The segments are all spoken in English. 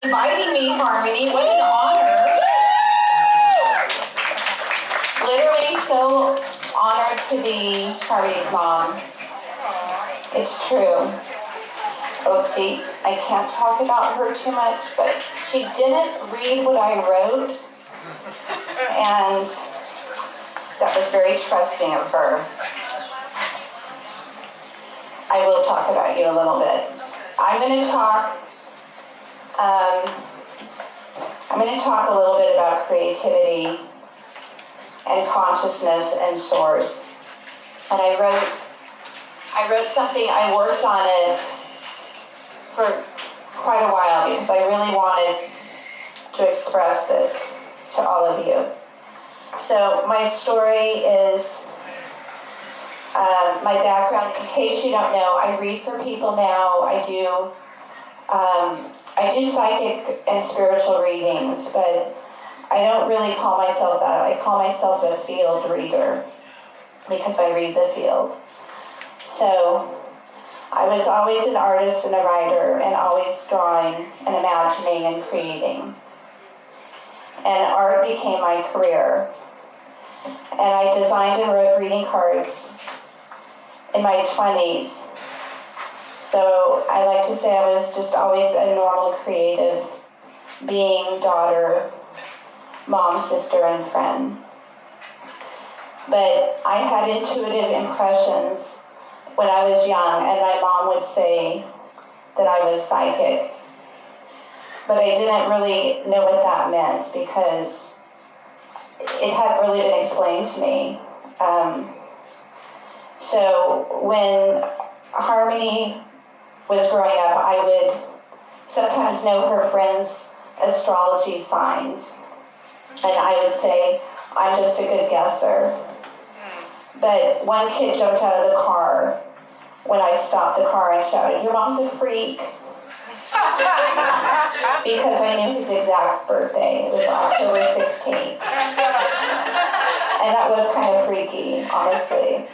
Inviting me, Harmony. What an honor. Literally so honored to be Harmony's mom. It's true. Oopsie, I can't talk about her too much, but she didn't read what I wrote, and that was very trusting of her. I will talk about you a little bit. I'm going to talk a little bit about creativity and consciousness and source. And I wrote something, I worked on it for quite a while because I really wanted to express this to all of you. So my story is my background. In case you don't know, I read for people now. I do psychic and spiritual readings, but I don't really call myself that. I call myself a field reader because I read the field. So I was always an artist and a writer and always drawing and imagining and creating. And art became my career. And I designed and wrote greeting cards in my 20s. So I like to say I was just always a normal creative being, daughter, mom, sister, and friend. But I had intuitive impressions when I was young, and my mom would say that I was psychic. But I didn't really know what that meant because it hadn't really been explained to me. So when Harmony was growing up, I would sometimes know her friends' astrology signs. And I would say, I'm just a good guesser. But one kid jumped out of the car when I stopped the car and shouted, "Your mom's a freak." Because I knew his exact birthday. It was October 16th. And that was kind of freaky, honestly.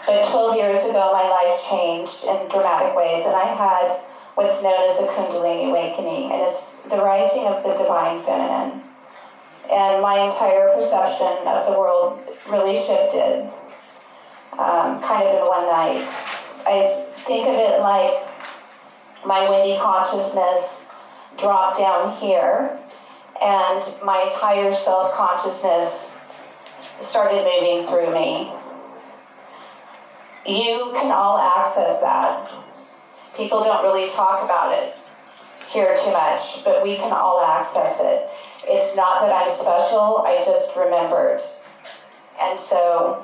But 12 years ago, my life changed in dramatic ways, and I had what's known as a Kundalini awakening, and it's the rising of the divine feminine. And my entire perception of the world really shifted, kind of in one night. I think of it like my Wendy consciousness dropped down here, and my higher self consciousness started moving through me. You can all access that. People don't really talk about it here too much, but we can all access it. It's not that I'm special, I just remembered. And so,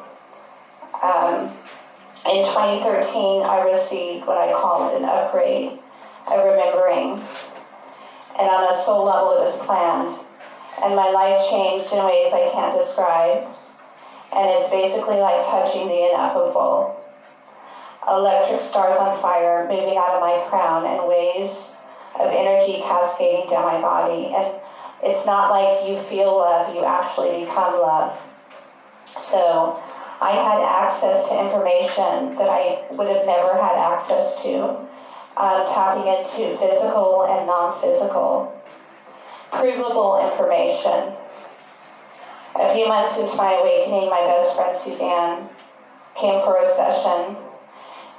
in 2013, I received what I called an upgrade, a remembering. And on a soul level, it was planned. And my life changed in ways I can't describe. And it's basically like touching the ineffable. Electric stars on fire moving out of my crown and waves of energy cascading down my body. And it's not like you feel love, you actually become love. So I had access to information that I would have never had access to, tapping into physical and non-physical, provable information. A few months into my awakening, my best friend Suzanne came for a session.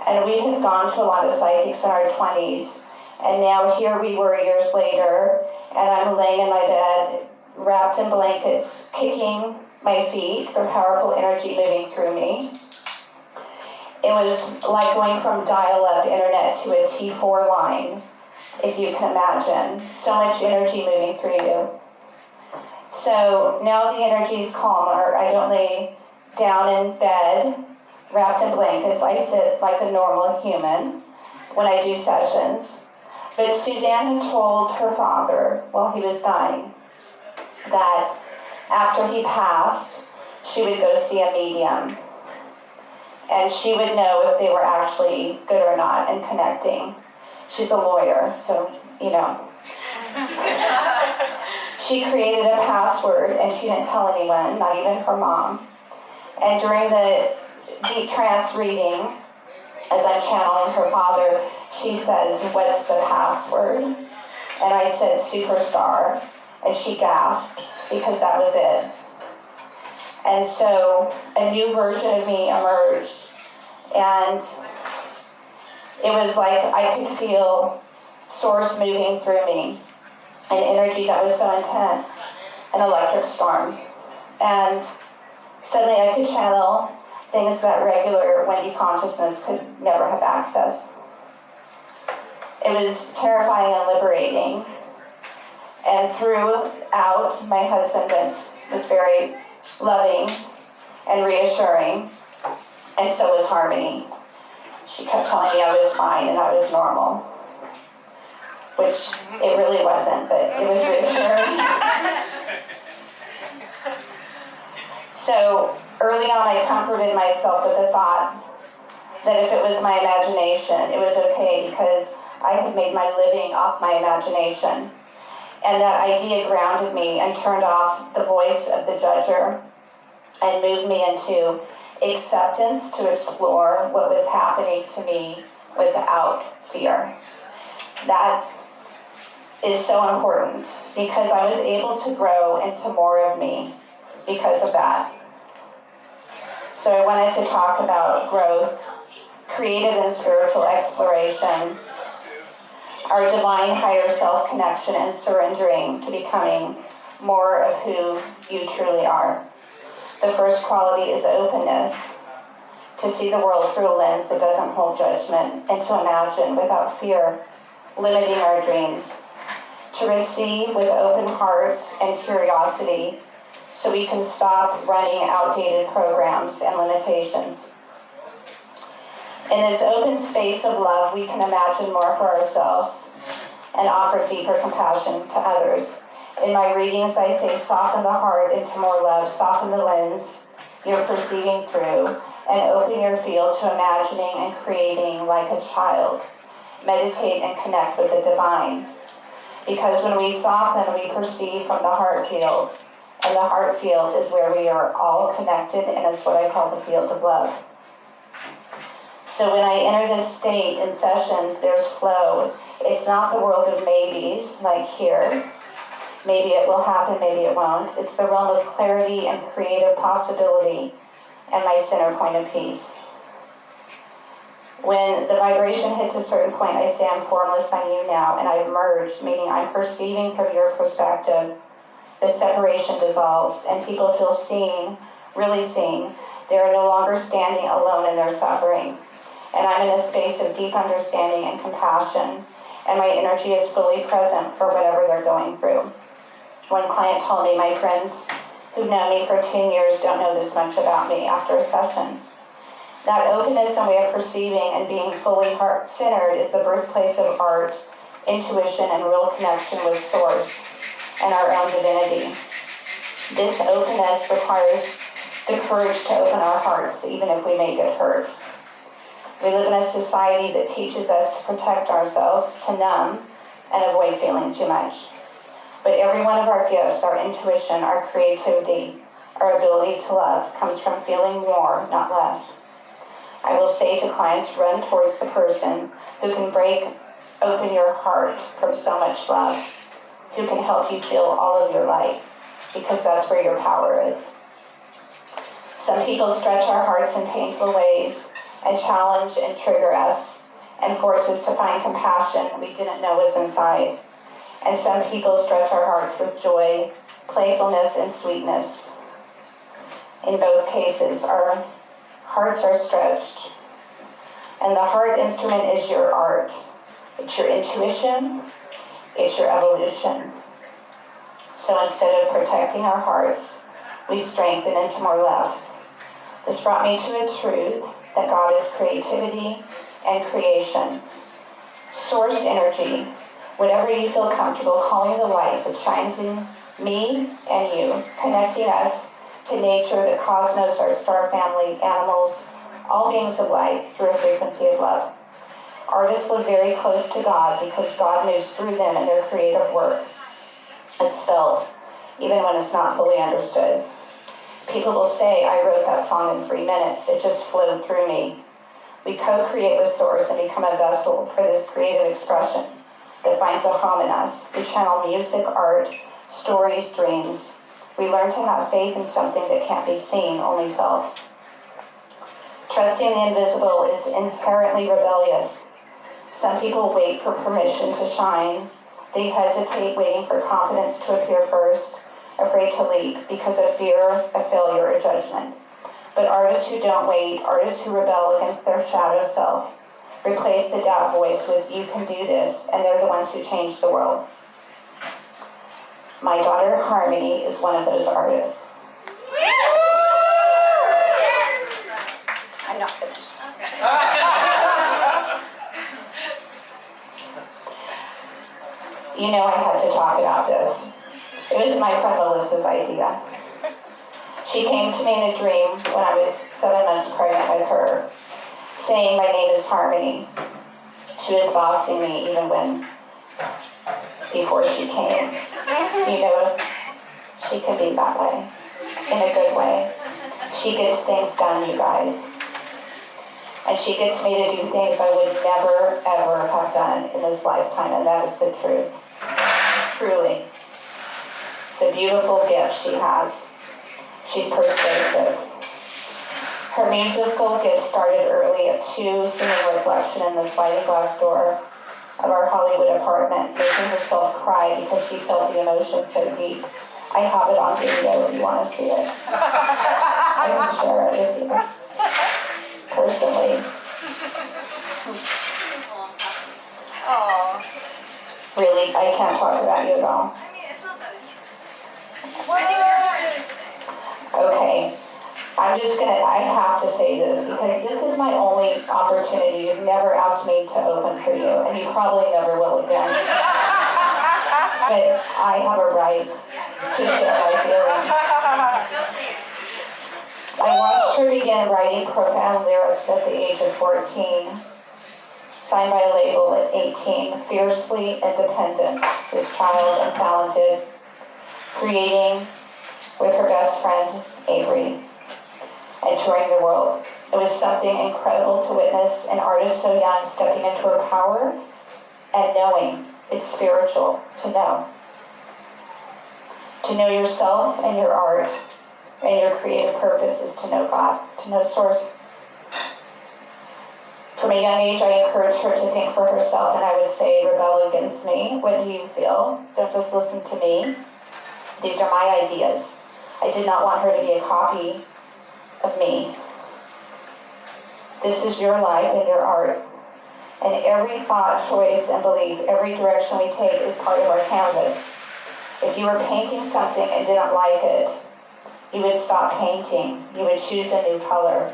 And we had gone to a lot of psychics in our 20s, and now here we were years later, and I'm laying in my bed, wrapped in blankets, kicking my feet for powerful energy moving through me. It was like going from dial-up internet to a T4 line, if you can imagine. So much energy moving through you. So now the energy's calmer. I don't lay down in bed, wrapped in blankets. I sit like a normal human when I do sessions. But Suzanne had told her father while he was dying that after he passed, she would go see a medium. And she would know if they were actually good or not and connecting. She's a lawyer, so, you know. She created a password and she didn't tell anyone, not even her mom. And during the deep trance reading, as I'm channeling her father, she says, "What's the password?" And I said, superstar. And she gasped, because that was it. And so a new version of me emerged. And it was like I could feel source moving through me, an energy that was so intense, an electric storm. And suddenly I could channel things that regular Wendy consciousness could never have access. It was terrifying and liberating. And throughout, my husband was very loving and reassuring, and so was Harmony. She kept telling me I was fine and I was normal, which it really wasn't, but it was reassuring. So early on, I comforted myself with the thought that if it was my imagination, it was okay, because I had made my living off my imagination. And that idea grounded me and turned off the voice of the judger and moved me into acceptance to explore what was happening to me without fear. That is so important, because I was able to grow into more of me because of that. So I wanted to talk about growth, creative and spiritual exploration, our divine higher self connection, and surrendering to becoming more of who you truly are. The first quality is openness, to see the world through a lens that doesn't hold judgment, and to imagine without fear, limiting our dreams, to receive with open hearts and curiosity, so we can stop running outdated programs and limitations. In this open space of love, we can imagine more for ourselves and offer deeper compassion to others. In my readings, I say, soften the heart into more love, soften the lens you're perceiving through, and open your field to imagining and creating like a child. Meditate and connect with the divine. Because when we soften, we perceive from the heart field, and the heart field is where we are all connected, and it's what I call the field of love. So when I enter this state in sessions, there's flow. It's not the world of maybes, like here. Maybe it will happen, maybe it won't. It's the realm of clarity and creative possibility, and my center point of peace. When the vibration hits a certain point, I say, I'm formless, I'm you now, and I've merged, meaning I'm perceiving from your perspective. The separation dissolves, and people feel seen, really seen. They are no longer standing alone in their suffering. And I'm in a space of deep understanding and compassion, and my energy is fully present for whatever they're going through. One client told me, my friends who've known me for 10 years don't know this much about me after a session. That openness and way of perceiving and being fully heart-centered is the birthplace of art, intuition, and real connection with Source and our own divinity. This openness requires the courage to open our hearts, even if we may get hurt. We live in a society that teaches us to protect ourselves, to numb, and avoid feeling too much. But every one of our gifts, our intuition, our creativity, our ability to love, comes from feeling more, not less. I will say to clients, run towards the person who can break open your heart from so much love, who can help you feel all of your light, because that's where your power is. Some people stretch our hearts in painful ways and challenge and trigger us and force us to find compassion we didn't know was inside. And some people stretch our hearts with joy, playfulness, and sweetness. In both cases, our hearts are stretched. And the heart instrument is your art. It's your intuition. It's your evolution. So instead of protecting our hearts, we strengthen into more love. This brought me to a truth that God is creativity and creation. Source energy, whatever you feel comfortable calling the light that shines in me and you, connecting us to nature, the cosmos, our star family, animals, all beings of light through a frequency of love. Artists live very close to God because God moves through them in their creative work. It's felt, even when it's not fully understood. People will say, I wrote that song in 3 minutes. It just flowed through me. We co-create with Source and become a vessel for this creative expression. that finds a home in us. We channel music, art, stories, dreams. We learn to have faith in something that can't be seen, only felt. Trusting the invisible is inherently rebellious. Some people wait for permission to shine. They hesitate, waiting for confidence to appear first, afraid to leap because of fear of failure or judgment. But artists who don't wait, artists who rebel against their shadow self, replace the doubt voice with, "You can do this," and they're the ones who change the world. My daughter, Harmony, is one of those artists. I'm not finished. You know I had to talk about this. It was my friend Melissa's idea. She came to me in a dream when I was 7 months pregnant with her, saying my name is Harmony. She was bossing me even before she came. You know, she can be that way, in a good way. She gets things done, you guys. And she gets me to do things I would never, ever have done in this lifetime, and that is the truth. Truly. It's a beautiful gift she has. She's persuasive. Her musical gift started early at 2, singing Reflection in the sliding glass door of our Hollywood apartment, making herself cry because she felt the emotion so deep. I have it on video if you want to see it. I can share it with you. Personally. Oh. Really, I can't talk about you at all. I mean, it's not that interesting. I think you're interesting. Okay. I have to say this because this is my only opportunity. You've never asked me to open for you, and you probably never will again. But I have a right to share my feelings. I watched her begin writing profound lyrics at the age of 14, signed by a label at 18, fiercely independent, this child and talented, creating with her best friend, Avery, and touring the world. It was something incredible to witness an artist so young stepping into her power and knowing it's spiritual to know. To know yourself and your art and your creative purpose is to know God, to know Source. From a young age, I encouraged her to think for herself, and I would say, rebel against me. What do you feel? Don't just listen to me. These are my ideas. I did not want her to be a copy of me. This is your life and your art. And every thought, choice, and belief, every direction we take is part of our canvas. If you were painting something and didn't like it, you would stop painting. You would choose a new color.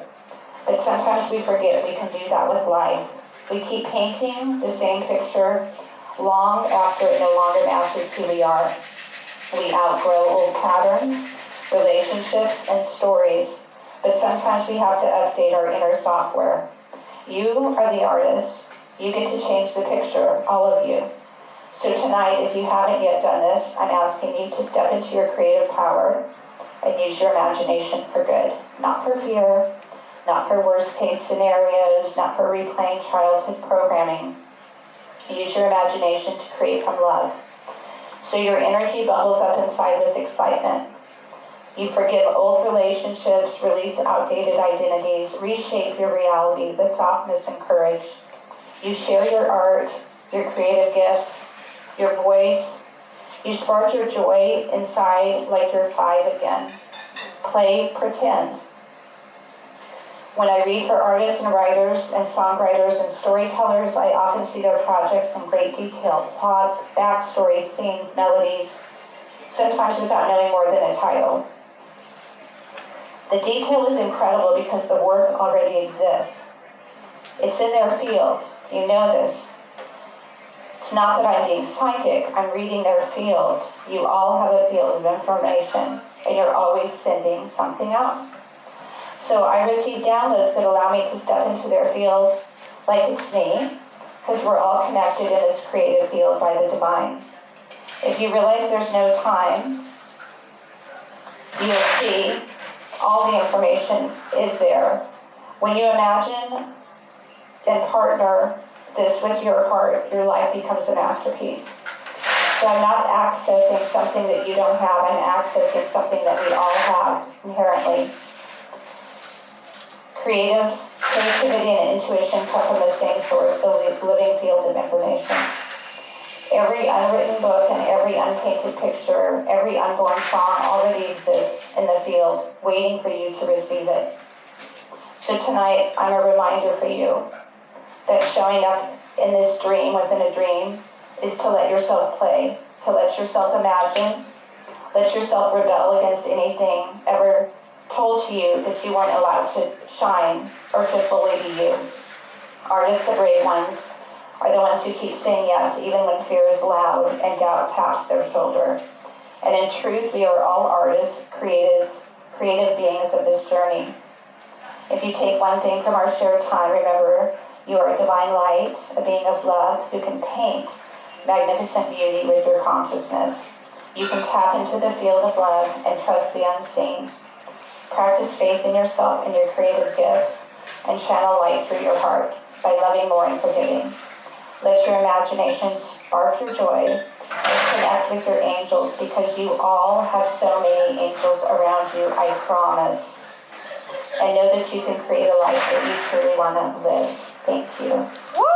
But sometimes we forget we can do that with life. We keep painting the same picture long after it no longer matches who we are. We outgrow old patterns, relationships, and stories, but sometimes we have to update our inner software. You are the artist. You get to change the picture, all of you. So tonight, if you haven't yet done this, I'm asking you to step into your creative power and use your imagination for good, not for fear, not for worst-case scenarios, not for replaying childhood programming. Use your imagination to create from love. So your energy bubbles up inside with excitement. You forgive old relationships, release outdated identities, reshape your reality with softness and courage. You share your art, your creative gifts, your voice. You spark your joy inside like you're 5 again. Play pretend. When I read for artists and writers and songwriters and storytellers, I often see their projects in great detail, plots, backstories, scenes, melodies, sometimes without knowing more than a title. The detail is incredible because the work already exists. It's in their field. You know this. It's not that I'm being psychic. I'm reading their field. You all have a field of information, and you're always sending something out. So I receive downloads that allow me to step into their field like it's me, because we're all connected in this creative field by the divine. If you realize there's no time, you'll see all the information is there. When you imagine and partner this with your heart, your life becomes a masterpiece. So I'm not accessing something that you don't have, I'm accessing something that we all have inherently. Creativity and intuition come from the same source, the living field of information. Every unwritten book and every unpainted picture, every unborn song already exists in the field, waiting for you to receive it. So tonight, I'm a reminder for you that showing up in this dream within a dream is to let yourself play, to let yourself imagine, let yourself rebel against anything ever told to you that you weren't allowed to shine or to fully be you. Artists, the brave ones, are the ones who keep saying yes even when fear is loud and doubt taps their shoulder. And in truth, we are all artists, creative beings of this journey. If you take one thing from our shared time, remember, you are a divine light, a being of love who can paint magnificent beauty with your consciousness. You can tap into the field of love and trust the unseen. Practice faith in yourself and your creative gifts and channel light through your heart by loving more and forgiving. Let your imagination spark your joy and connect with your angels because you all have so many angels around you, I promise. And know that you can create a life that you truly want to live. Thank you. Woo!